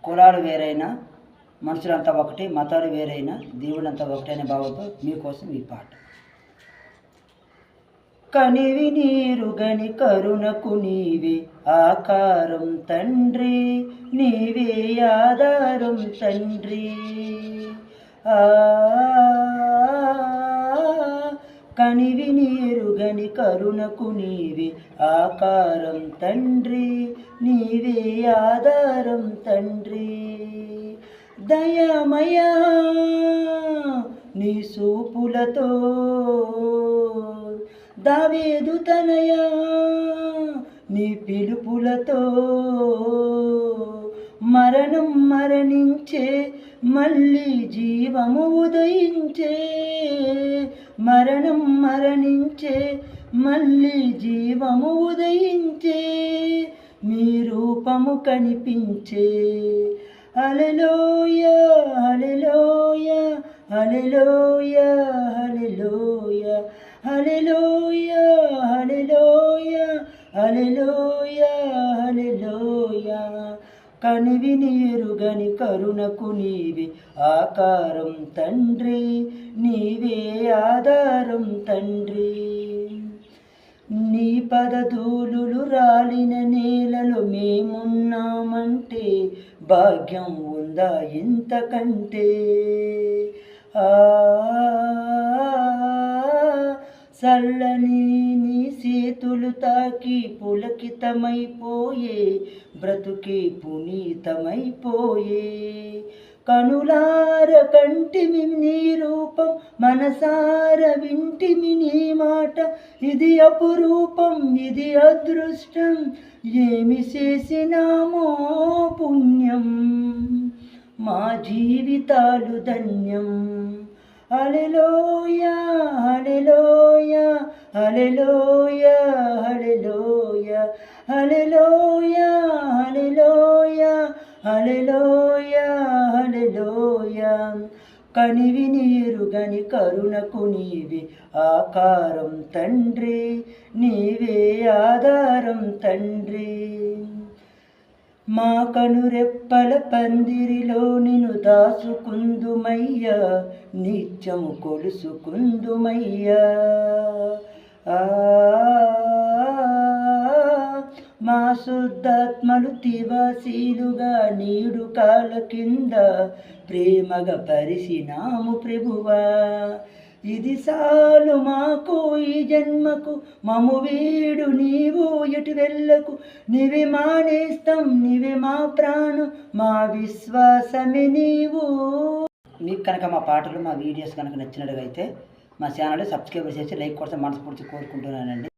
కులాలు వేరైనా మనుషులంతా ఒకటి, మతాలు వేరైనా దేవుడంతా ఒకటి అనే భావంతో మీకోసం ఈ పాట. కనివి నీరుగని కరుణకు నీవే ఆకారం తండ్రి, నీవే ఆధారం తండ్రి. కనివి నీరుగని కరుణకు నీవే ఆకారం తండ్రి, నీవే ఆధారం తండ్రి. దయామయా నీ సూపులతో దావీదు తనయా నీ పిలుపులతో మరణం మరణించే మళ్ళీ జీవము ఉదయించే, మరణం మరణించే మళ్ళీ జీవము ఉదయించే, మీ రూపము కనిపించే. హల్లెలూయా హల్లెలూయా హల్లెలూయా హల్లెలూయా హల్లెలూయా హల్లెలూయా హల్లెలూయా హల్లెలూయా. కనివి నీరుగని కరుణకు నీవే ఆకారం తండ్రి, నీవే ఆధారం తండ్రి. నీ పదధూళులు రాలిన నేలలో మేమున్నామంటే భాగ్యం ఉందా ఇంతకంటే. చల్లని నీ చేతులు తాకి పులకితమైపోయే, బ్రతుకే పునీతమైపోయే. కనులార కంటిమి నీ రూపం, మనసార వింటిమి నీ మాట. ఇది అపురూపం, ఇది అదృష్టం, ఏమి చేసినామో పుణ్యం, మా జీవితాలు ధన్యం. హల్లెలూయా హల్లెలూయా హల్లెలూయా హల్లెలూయా హల్లెలూయా హల్లెలూయా హల్లెలూయా హల్లెలూయా. కనివి నీరుగని కరుణకు నీవే ఆకారం తండ్రి, నీవే ఆధారం తండ్రి. మా కనురెప్పల పందిరిలో నిన్ను దాచుకుందుమయ్యా, నిత్యము కొలుసుకుందుమయ్యా. మా శుద్ధాత్మలు తివాసీలుగా నీడు కాళ్ళ కింద ప్రేమగా పరిసినాము ప్రభువా. ఇది చాలు మాకు ఈ జన్మకు, మము వీడు నీవు ఎటు వెళ్ళకు. నీవే మా నేస్తం, నీవే మా ప్రాణం, మా విశ్వాసమే నీవు. మీకు కనుక మా పాటలు, మా వీడియోస్ కనుక నచ్చినట్టుగా అయితే మా ఛానల్ సబ్స్క్రైబ్ చేసి లైక్ కోసం మనస్ఫూర్తి కోరుకుంటున్నానండి.